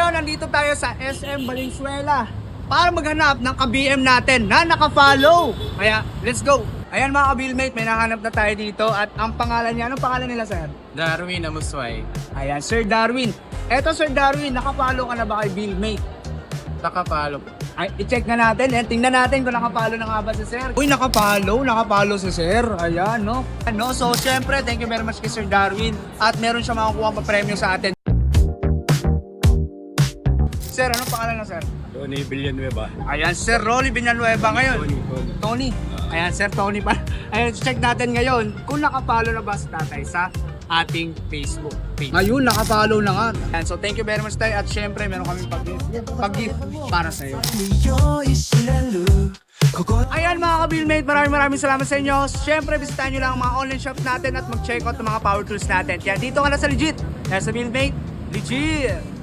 ngayon, nandito tayo sa SM Valenzuela para maghanap ng ka-BM natin na naka-follow. Kaya, let's go! Ayan mga ka-BMate, may nahanap na tayo dito at ang pangalan niya, anong pangalan nila, sir? Darwin Amusway. Ayan, Sir Darwin. Eto, Sir Darwin, naka-follow ka na ba kay BMate? Nakapalo po. Ay, i-check na natin, tingnan natin kung nakapalo na nga ba si Sir. Uy, nakapalo si Sir. Ayan, no? So, syempre, thank you very much kay Sir Darwin. At meron siya makakuha pa premyo sa atin. Sir, anong pangalan na, Sir? Tony Villanueva. Ayan, Sir Rolly Villanueva ngayon. Tony. Ayan, Sir Tony pa. Ayan, check natin ngayon kung nakapalo na ba si tatay sa ating Facebook page. Ayun, nakapalo na nga. Ayan, so thank you very much tayo. At syempre, meron kaming pag-gift para sa iyo. Ayan mga ka-BMate, maraming salamat sa inyo. Syempre, bisitahin nyo lang ang mga online shop natin at mag-check out ng mga power tools natin. Kaya dito ka na sa Legit. Kaya sa BMate, Legit!